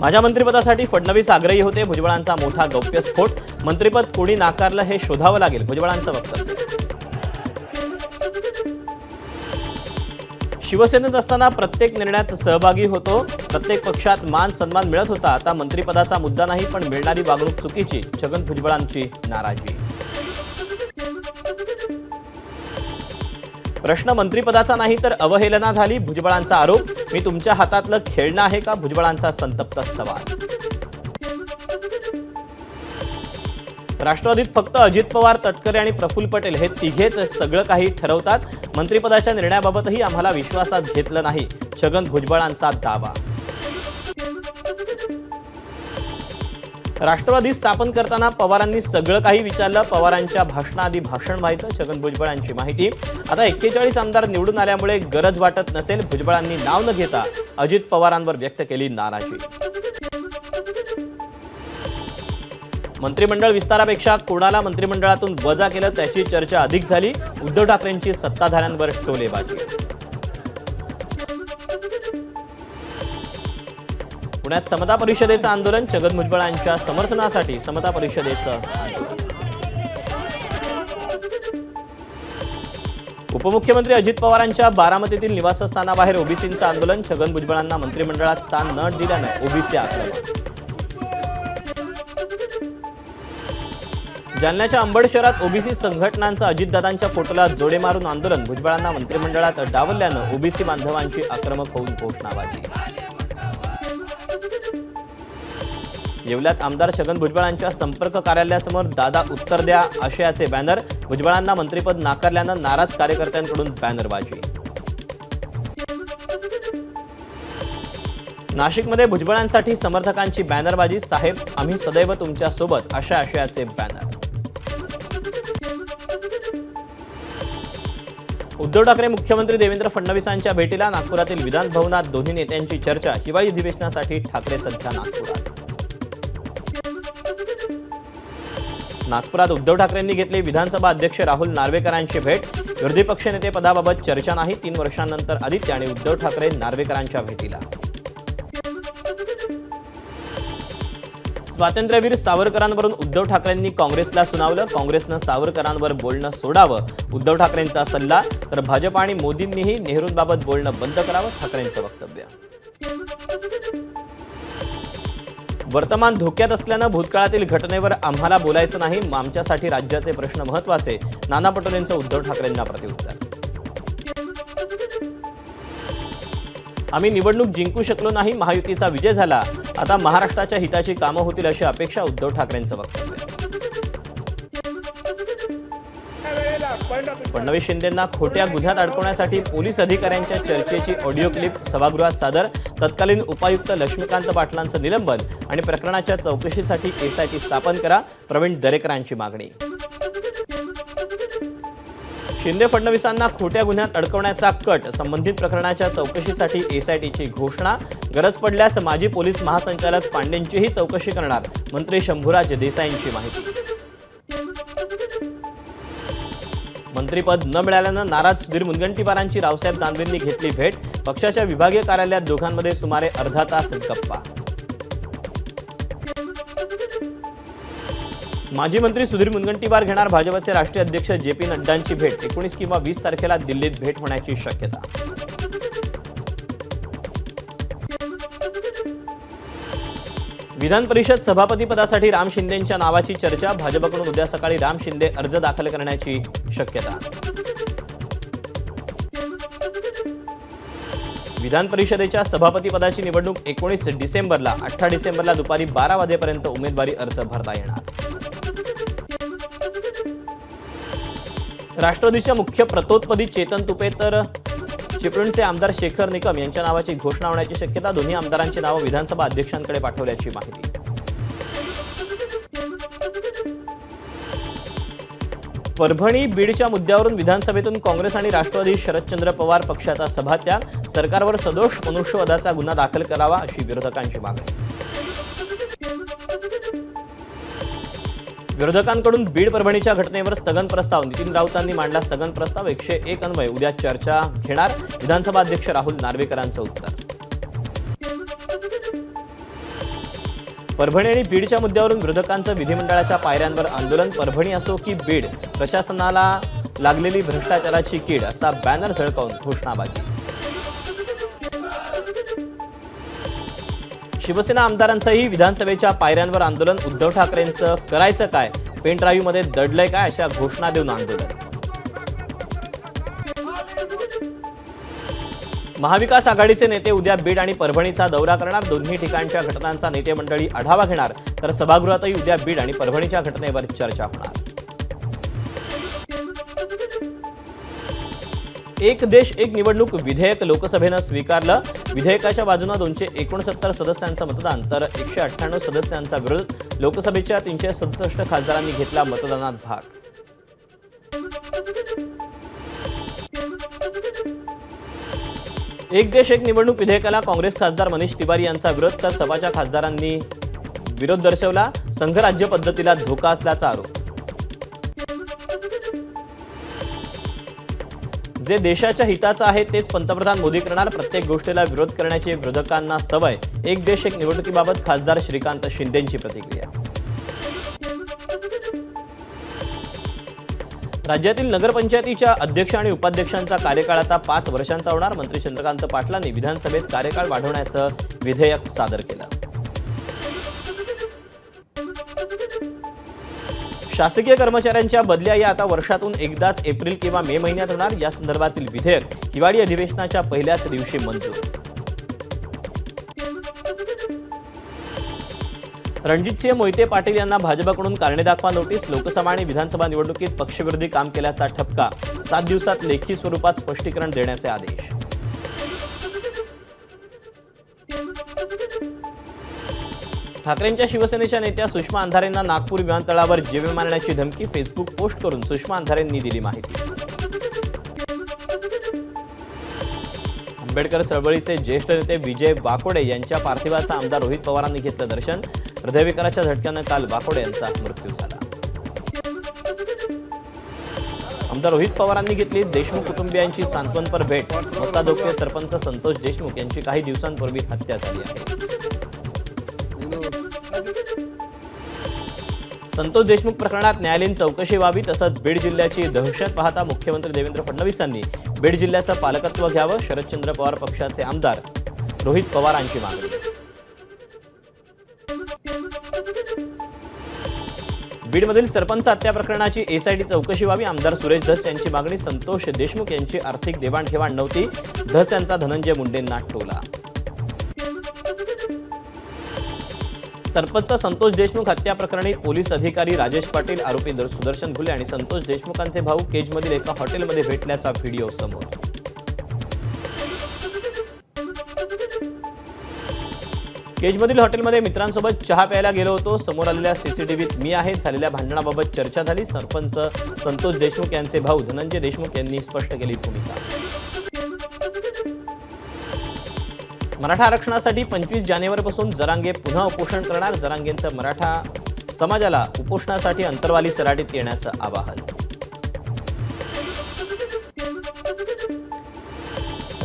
माझ्या मंत्रिपदासाठी फडणवीस आग्रही होते, भुजबळांचा मोठा गौप्यस्फोट, मंत्रिपद कोणी नाकारलं हे शोधावं लागेल, भुजबळांचं वक्तव्य. शिवसेनेत असताना प्रत्येक निर्णयात सहभागी होतो, प्रत्येक पक्षात मान सन्मान मिळत होता, आता मंत्रिपदाचा मुद्दा नाही पण मिळणारी वागणूक चुकीची, छगन भुजबळांची नाराजी. प्रश्न मंत्रिपदाचा नाही तर अवहेलना झाली, भुजबळांचा आरोप. मी तुमच्या हातातलं खेळणं आहे का, भुजबळांचा संतप्त सवाल. राष्ट्रवादीत फक्त अजित पवार, तटकरे आणि प्रफुल्ल पटेल हे तिघेच सगळं काही ठरवतात. मंत्रिपदाच्या निर्णयाबाबतही आम्हाला विश्वासात घेतलं नाही, छगन भुजबळांचा दावा. राष्ट्रवादी स्थापन करताना पवारांनी सगळं काही विचारलं, पवारांच्या भाषणाआधी भाषण व्हायचं, छगन भुजबळांची माहिती. आता 41 आमदार निवडून आल्यामुळे गरज वाटत नसेल, भुजबळांनी नाव न घेता अजित पवारांवर व्यक्त केली नाराजी. मंत्रिमंडळ विस्तारापेक्षा कोणाला मंत्रिमंडळातून वजा केलं त्याची चर्चा अधिक झाली, उद्धव ठाकरेंची सत्ताधाऱ्यांवर टोलेबाजी. पुण्यात समता परिषदेचं आंदोलन, छगन भुजबळांच्या समर्थनासाठी समता परिषदेचं. उपमुख्यमंत्री अजित पवारांच्या बारामतीतील निवासस्थानाबाहेर ओबीसींचं आंदोलन, छगन भुजबळांना मंत्रिमंडळात स्थान न दिल्यानं ओबीसी आक्रमण. जालन्याच्या अंबड शहरात ओबीसी संघटनांचं अजितदादांच्या फोटोला जोडे मारून आंदोलन, भुजबळांना मंत्रिमंडळात डावलल्यानं ओबीसी बांधवांची आक्रमक होऊन घोषणाबाजी. येवल्यात आमदार छगन भुजबळांच्या संपर्क कार्यालयासमोर दादा उत्तर द्या आशयाचे बॅनर, भुजबळांना मंत्रिपद नाकारल्यानं नाराज कार्यकर्त्यांकडून बॅनरबाजी. नाशिकमध्ये भुजबळांसाठी समर्थकांची बॅनरबाजी, साहेब आम्ही सदैव तुमच्या सोबत अशा आशयाचे बॅनर. उद्धव ठाकरे मुख्यमंत्री देवेंद्र फडणवीसांच्या भेटीला, नागपुरातील विधान भवनात दोन्ही नेत्यांची चर्चा, हिवाळी अधिवेशनासाठी ठाकरे सध्या नागपुरात. नागपुरात उद्धव ठाकरेंनी घेतली विधानसभा अध्यक्ष राहुल नार्वेकरांची भेट, विरोधी पक्षनेते पदाबाबत चर्चा नाही, 3 वर्षांनंतर आदित्य आणि उद्धव ठाकरे नार्वेकरांच्या भेटीला. स्वातंत्र्यवीर सावरकरांवरून उद्धव ठाकरेंनी काँग्रेसला सुनावलं, काँग्रेसनं सावरकरांवर बोलणं सोडावं, उद्धव ठाकरेंचा सल्ला. तर भाजप आणि मोदींनीही नेहरूंबाबत बोलणं बंद करावं, ठाकरेंचं वक्तव्य. वर्तमान धोक्यात असल्यानं भूतकाळातील घटनेवर आम्हाला बोलायचं नाही, आमच्यासाठी राज्याचे प्रश्न महत्त्वाचे, नाना पटोलेंचं उद्धव ठाकरेंना प्रत्युत्तर. आम्ही निवडणूक जिंकू शकलो नाही, महायुतीचा विजय झाला, आता महाराष्ट्राच्या हिताची कामं होतील अशी अपेक्षा, उद्धव ठाकरेंचं वक्तव्य. फडणवीस शिंदेंना खोट्या गुन्ह्यात अडकवण्यासाठी पोलीस अधिकाऱ्यांच्या चर्चेची ऑडिओ क्लिप सभागृहात सादर, तत्कालीन उपायुक्त लक्ष्मीकांत पाटलांचं निलंबन आणि प्रकरणाच्या चौकशीसाठी एसआयटी स्थापन करा, प्रवीण दरेकरांची मागणी. शिंदे फडणवीसांना खोट्या गुन्ह्यात अडकवण्याचा कट, संबंधित प्रकरणाच्या चौकशीसाठी एसआयटीची घोषणा, गरज पडल्यास माजी पोलीस महासंचालक पांडेंचीही चौकशी करणार, मंत्री शंभूराज देसाईंची माहिती. मंत्रिपद न मिळाल्यानं नाराज सुधीर मुनगंटीवारांची रावसाहेब दानवेंनी घेतली भेट, पक्षाच्या विभागीय कार्यालयात दोघांमध्ये सुमारे अर्धा तास गप्पा. माजी मंत्री सुधीर मुनगंटीवार घेणार भाजपचे राष्ट्रीय अध्यक्ष जे.पी. नड्डांची भेट, 19 किंवा 20 तारखेला दिल्लीत भेट होण्याची शक्यता. विधान परिषद सभापती पदासाठी राम शिंदेंच्या नावाची चर्चा, भाजपकडून उद्या सकाळी राम शिंदे अर्ज दाखल करण्याची शक्यता. विधान परिषदेच्या सभापती पदाची निवडणूक 19 डिसेंबरला, 18 डिसेंबरला दुपारी 12 वाजेपर्यंत उमेदवारी अर्ज भरता येणार. राष्ट्रवादीच्या मुख्य प्रतोदपदी चेतन तुपे तर चिपळूणचे आमदार शेखर निकम यांच्या नावाची घोषणा होण्याची शक्यता, दोन्ही आमदारांची नावं विधानसभा अध्यक्षांकडे पाठवल्याची माहिती. परभणी बीडच्या मुद्द्यावरून विधानसभेतून काँग्रेस आणि राष्ट्रवादी शरदचंद्र पवार पक्षाचा सभात्याग, सरकारवर सदोष मनुष्यवधाचा गुन्हा दाखल करावा अशी विरोधकांची मागणी. विरोधकांकडून बीड परभणीच्या घटनेवर स्थगन प्रस्ताव, नितीन राऊतांनी मांडला स्थगन प्रस्ताव, 101 अन्वये उद्या चर्चा घेणार, विधानसभा अध्यक्ष राहुल नार्वेकरांचं उत्तर. परभणी आणि बीडच्या मुद्द्यावरून विरोधकांचं विधिमंडळाच्या पायऱ्यांवर आंदोलन. परभणी असो की बीड, प्रशासनाला लागलेली भ्रष्टाचाराची कीड असा बॅनर झळकावून घोषणाबाजी. शिवसेना आमदारांचंही विधानसभेच्या पायऱ्यांवर आंदोलन. उद्धव ठाकरेंचं करायचं काय, पेन ड्राईव्हमध्ये दडलंय काय अशा घोषणा देऊन आंदोलन. महाविकास आघाडीचे नेते उद्या बीड आणि परभणीचा दौरा करणार. दोन्ही ठिकाणच्या घटनांचा नेते मंडळी आढावा घेणार. तर सभागृहातही उद्या बीड आणि परभणीच्या घटनेवर चर्चा होणार. एक देश एक निवडणूक विधेयक लोकसभेनं स्वीकारलं. विधेयकाच्या बाजूनं 269 सदस्यांचं मतदान तर 198 सदस्यांचा विरोध. लोकसभेच्या 367 खासदारांनी घेतला मतदानात भाग. एक देश एक निवडणूक विधेयकाला काँग्रेस खासदार मनीष तिवारी यांचा विरोध तर सपाच्या खासदारांनी विरोध दर्शवला. संघराज्य पद्धतीला धोका असल्याचा आरोप. जे देशाच्या हिताचं आहे तेच पंतप्रधान मोदी करणार. प्रत्येक गोष्टीला विरोध करण्याची विरोधकांना सवय. एक देश एक निवडणुकीबाबत खासदार श्रीकांत शिंदेंची प्रतिक्रिया. राज्यातील नगरपंचायतीच्या अध्यक्ष आणि उपाध्यक्षांचा कार्यकाळ आता 5 वर्षांचा होणार. मंत्री चंद्रकांत पाटलांनी विधानसभेत कार्यकाळ वाढवण्याचं विधेयक सादर केलं. शासकीय कर्मचाऱ्यांच्या बदल्या या आता वर्षातून एकदाच एप्रिल किंवा मे महिन्यात होणार. या संदर्भातील विधेयक हिवाळी अधिवेशनाच्या पहिल्याच दिवशी मंजूर. रणजितसिंह मोहिते पाटील यांना भाजपकडून कारणे दाखवा नोटीस. लोकसभा आणि विधानसभा निवडणुकीत पक्षविरोधी काम केल्याचा ठपका. 7 दिवसात लेखी स्वरूपात स्पष्टीकरण देण्याचे आदेश. ठाकरेंच्या शिवसेनेच्या नेत्या सुषमा अंधारेंना नागपूर विमानतळावर जीवे मारण्याची धमकी. फेसबुक पोस्ट करून सुषमा अंधारेंनी दिली माहिती. आंबेडकर चळवळीचे ज्येष्ठ नेते विजय वाकोडे यांच्या पार्थिवाचं आमदार रोहित पवारांनी घेतलं दर्शन. हृदयविकाराच्या झटक्यानं काल वाकोडे यांचा मृत्यू झाला. आमदार रोहित पवारांनी घेतली देशमुख कुटुंबियांची सांत्वनपर भेट. मसादोके सरपंच संतोष देशमुख यांची काही दिवसांपूर्वी हत्या झाली आहे. संतोष देशमुख प्रकरणात न्यायालयीन चौकशी व्हावी तसंच बीड जिल्ह्याची दहशत पाहता मुख्यमंत्री देवेंद्र फडणवीसांनी बीड जिल्ह्याचं पालकत्व घ्यावं. शरदचंद्र पवार पक्षाचे आमदार रोहित पवारांची मागणी. बीडमधील सरपंच हत्या प्रकरणाची एसआयटी चौकशी व्हावी. आमदार सुरेश धस यांची मागणी. संतोष देशमुख यांची आर्थिक देवाणघेवाण नव्हती. धस यांचा धनंजय मुंडेंना टोला. सरपंच संतोष देशमुख हत्या प्रकरणी पोलीस अधिकारी राजेश पाटील, आरोपी सुदर्शन घुले आणि संतोष देशमुखांचे भाऊ केजमधील एका हॉटेलमध्ये भेटल्याचा व्हिडिओ समोर. केजमधील हॉटेलमध्ये मित्रांसोबत चहा प्यायला गेलो होतो. समोर आलेल्या सीसीटीव्हीत मी आहे. झालेल्या भांडणाबाबत चर्चा झाली. सरपंच संतोष देशमुख यांचे भाऊ धनंजय देशमुख यांनी स्पष्ट केली भूमिका. मराठा आरक्षणासाठी 25 जानेवारीपासून जरांगे पुन्हा उपोषण करणार. जरांगेंचं मराठा समाजाला उपोषणासाठी अंतरवाली सराटीत येण्याचं आवाहन.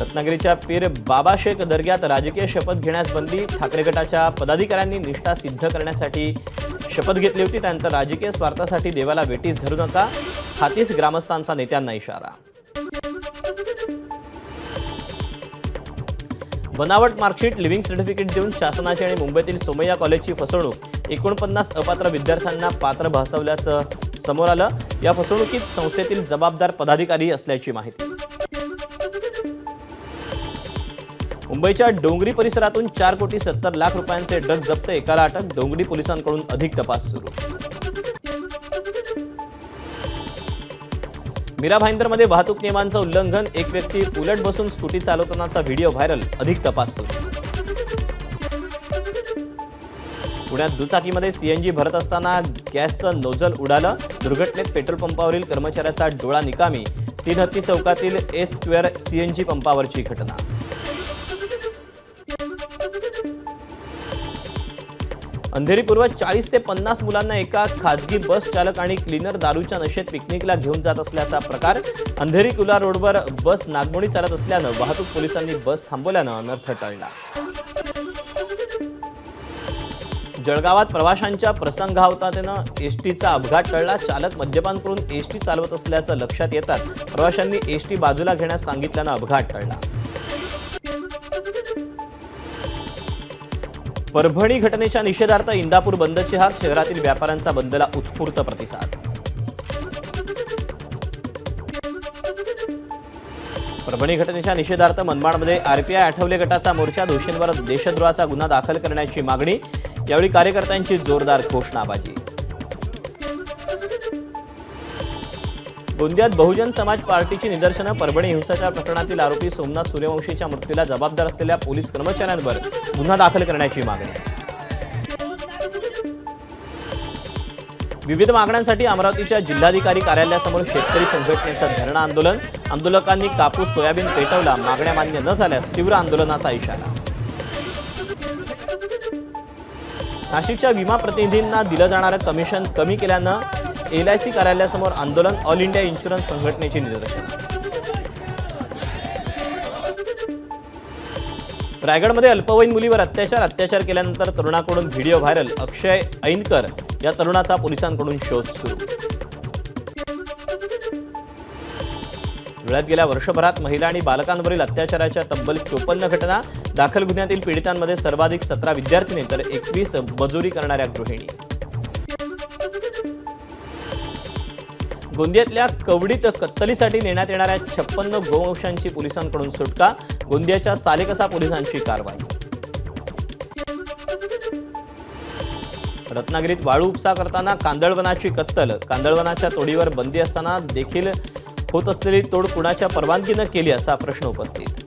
रत्नागिरीच्या पीर बाबा शेख दर्ग्यात राजकीय शपथ घेण्यास बंदी. ठाकरे गटाच्या पदाधिकाऱ्यांनी निष्ठा सिद्ध करण्यासाठी शपथ घेतली होती. त्यानंतर राजकीय स्वार्थासाठी देवाला वेटीस धरू नका. हातीस ग्रामस्थांचा नेत्यांना इशारा. बनावट मार्कशीट, लिव्हिंग सर्टिफिकेट देऊन शासनाची आणि मुंबईतील सोमय्या कॉलेजची फसवणूक. 49 अपात्र विद्यार्थ्यांना पात्र भासवल्याचं समोर आलं. या फसवणुकीत संस्थेतील जबाबदार पदाधिकारी असल्याची माहिती. मुंबईच्या डोंगरी परिसरातून 4,70,00,000 रुपयांचे ड्रग्ज जप्त. एकाला अटक. डोंगरी पोलिसांकडून अधिक तपास सुरू. मीरा भाईंदरमध्ये वाहतूक नियमांचं उल्लंघन. एक व्यक्ती उलट बसून स्कूटी चालवतानाचा व्हिडिओ व्हायरल. अधिक तपास सुरू. पुण्यात दुचाकीमध्ये सीएनजी भरत असताना गॅसचं नोझल उडालं. दुर्घटनेत पेट्रोल पंपावरील कर्मचाऱ्याचा डोळा निकामी. 3 हत्ती चौकातील A² सीएनजी पंपावरची घटना. अंधेरी पूर्व 40 ते 50 मुलांना एका खाजगी बस चालक आणि क्लीनर दारूच्या नशेत पिकनिकला घेऊन जात असल्याचा प्रकार. अंधेरी कुला रोडवर बस नागमोडी चालत असल्यानं वाहतूक पोलिसांनी बस थांबवल्यानं अनर्थ टळला. जळगावात प्रवाशांच्या प्रसंगावताने एसटीचा अपघात टळला। चालक मद्यपान करून एसटी चालवत असल्याचं लक्षात येतात प्रवाशांनी एसटी बाजूला घेण्यास सांगितल्यानं अपघात टळला। परभणी घटनेच्या निषेधार्थ इंदापूर बंदचे हाक, शहरातील व्यापाऱ्यांचा बंदला उत्स्फूर्त प्रतिसाद। परभणी घटनेच्या निषेधार्थ मनमाडमध्ये आरपीआय आठवले गटाचा मोर्चा, दोषींवर देशद्रोहाचा गुन्हा दाखल करण्याची मागणी। यावेळी कार्यकर्त्यांची जोरदार घोषणाबाजी। गोंदियात बहुजन समाज पार्टीची निदर्शनं, परभणी हिंसाचार प्रकरणातील आरोपी सोमनाथ सूर्यवंशीच्या मृत्यूला जबाबदार असलेल्या पोलीस कर्मचाऱ्यांवर गुन्हा दाखल करण्याची मागणी। विविध मागण्यांसाठी अमरावतीच्या जिल्हाधिकारी कार्यालयासमोर शेतकरी संघटनेचं धरणं आंदोलन। आंदोलकांनी कापूस सोयाबीन पेटवला, मागण्या मान्य न झाल्यास तीव्र आंदोलनाचा इशारा। नाशिकच्या विमा प्रतिनिधींना दिलं जाणारं कमिशन कमी केल्यानं LIC कार्यालयासमोर आंदोलन, ऑल इंडिया इन्शुरन्स संघटनेची निदर्शनं। रायगडमध्ये अल्पवयीन मुलीवर अत्याचार केल्यानंतर तरुणाकडून व्हिडिओ व्हायरल, अक्षय ऐनकर या तरुणाचा पोलिसांकडून शोध सुरू। धुळ्यात गेल्या वर्षभरात महिला आणि बालकांवरील अत्याचाराच्या तब्बल 54 घटना दाखल, गुन्ह्यातील पीडितांमध्ये सर्वाधिक 17 विद्यार्थिनी तर 21 मजुरी करणाऱ्या गृहिणी। गोंदियातल्या कवडीत कत्तलीसाठी नेण्यात येणाऱ्या 56 गोवंशांची पोलिसांकडून सुटका, गोंदियाच्या सालेकसा पोलिसांची कारवाई। रत्नागिरीत वाळू उपसा करताना कांदळवनाची कत्तल, कांदळवनाच्या तोडीवर बंदी असताना देखील होत असलेली तोड कुणाच्या परवानगीनं केली असा प्रश्न उपस्थित।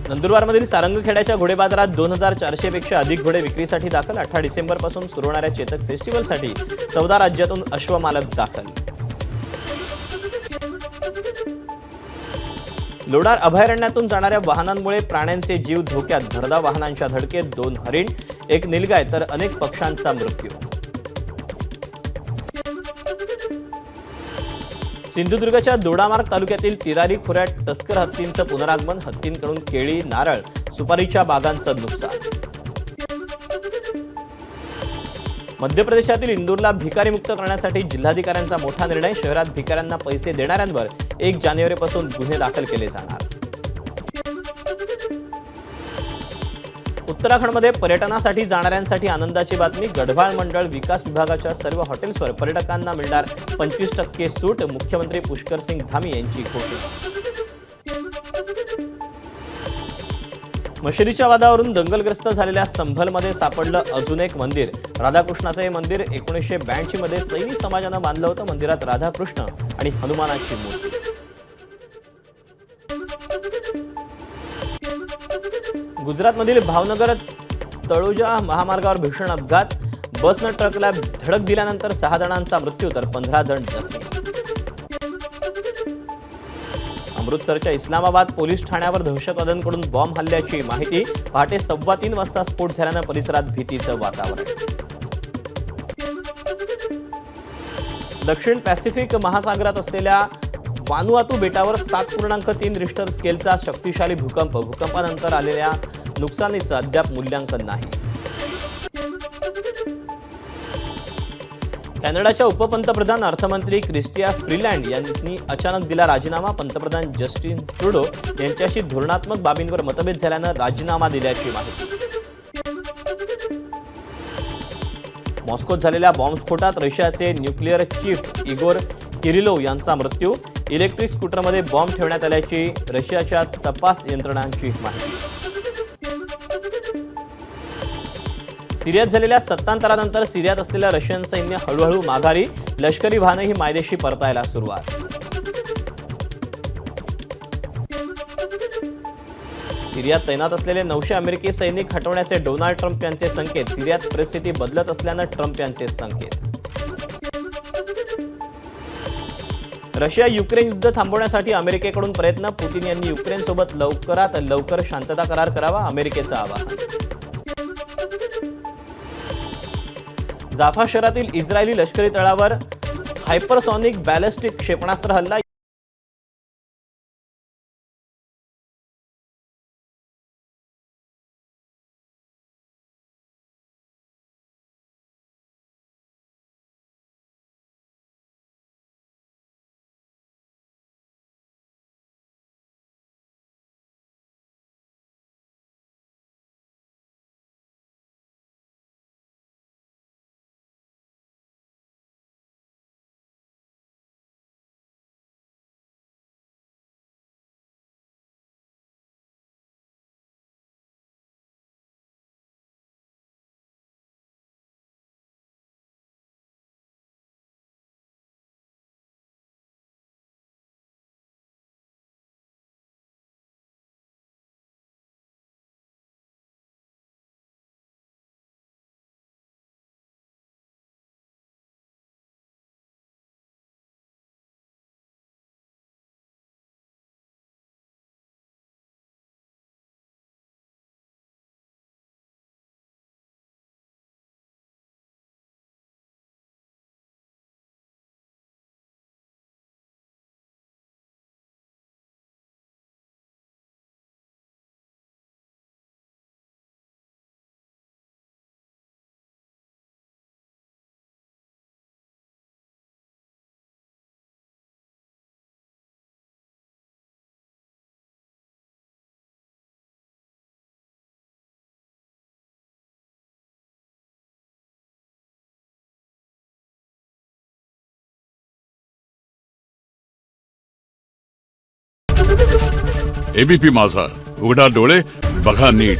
नंदुरबारमधील सारंगखेड्याच्या घोडे बाजारात 2400 पेक्षा अधिक घोडे विक्रीसाठी दाखल। 18 डिसेंबरपासून सुरू होणाऱ्या चेतक फेस्टिवलसाठी 14 राज्यातून अश्वमालक दाखल। लोणार अभयारण्यातून जाणाऱ्या वाहनांमुळे प्राण्यांचे जीव धोक्यात, भरधाव वाहनांच्या धडकेत 2 हरिण, 1 नीलगाय तर अनेक पक्ष्यांचा मृत्यू। सिंधुदुर्गच्या दोडामार्ग तालुक्यातील तिरारी खोऱ्यात टस्कर हत्तींचं पुनरागमन, हत्तींकडून केळी, नारळ, सुपारीच्या बागांचं नुकसान। मध्य प्रदेशातील इंदूरला भिकारीमुक्त करण्यासाठी जिल्हाधिकाऱ्यांचा मोठा निर्णय, शहरात भिकाऱ्यांना पैसे देणाऱ्यांवर 1 जानेवारीपासून गुन्हे दाखल केले जाणार। उत्तराखंडमध्ये पर्यटनासाठी जाणाऱ्यांसाठी आनंदाची बातमी, गढवाल मंडळ विकास विभागाच्या सर्व हॉटेल्सवर पर्यटकांना मिळणार 25% सूट, मुख्यमंत्री पुष्कर सिंग धामी यांची घोषणा। मशिदीच्या वादावरून दंगलग्रस्त झालेल्या संभलमध्ये सापडलं अजून एक मंदिर, राधाकृष्णाचं हे मंदिर 1982 मध्ये सैनी समाजानं बांधलं होतं। मंदिरात राधाकृष्ण आणि हनुमानाची मूर्ती। गुजरातमधील भावनगर तळोजा महामार्गावर भीषण अपघात, बसनं ट्रकला धडक दिल्यानंतर 6 जणांचा मृत्यू तर 15 जण जखमी। अमृतसरच्या इस्लामाबाद पोलीस ठाण्यावर दहशतवाद्यांकडून बॉम्ब हल्ल्याची माहिती, पहाटे 2:15 वाजता स्फोट झाल्यानं परिसरात भीतीचं वातावरण। दक्षिण पॅसिफिक महासागरात असलेल्या वानुआतू बेटावर 7.3 रिश्टर स्केलचा शक्तिशाली भूकंप, भूकंपानंतर आलेल्या नुकसानीचं अद्याप मूल्यांकन नाही। कॅनडाच्या उपपंतप्रधान अर्थमंत्री क्रिस्टिया फ्रीलँड यांनी अचानक दिला राजीनामा, पंतप्रधान जस्टिन ट्रुडो यांच्याशी धोरणात्मक बाबींवर मतभेद झाल्यानं राजीनामा दिल्याची माहिती। मॉस्कोत झालेल्या बॉम्बस्फोटात रशियाचे न्यूक्लिअर चीफ इगोर किरिलोव यांचा मृत्यू, इलेक्ट्रिक स्कूटरमध्ये बॉम्ब ठेवण्यात आल्याची रशियाच्या तपास यंत्रणांची माहिती। सिरियात झालेल्या सत्तांतरानंतर सिरियात असलेलं रशियन सैन्य हळूहळू माघारी, लष्करी वाहनंही मायदेशी परतायला सुरुवात। सिरियात तैनात असलेले 900 अमेरिकी सैनिक हटवण्याचे डोनाल्ड ट्रम्प यांचे संकेत, सिरियात परिस्थिती बदलत असल्यानं ट्रम्प यांचे संकेत। रशिया युक्रेन युद्ध थांबवण्यासाठी अमेरिकेकडून प्रयत्न, पुतिन यांनी युक्रेनसोबत लवकरात लवकर शांतता करार करावा, अमेरिकेचं आवाहन। जाफा शहरातील इस्रायली लष्करी तळावर हायपरसॉनिक बॅलिस्टिक क्षेपणास्त्र हल्ला, एबीपी माझा, उघडा डोळे बघा नीट.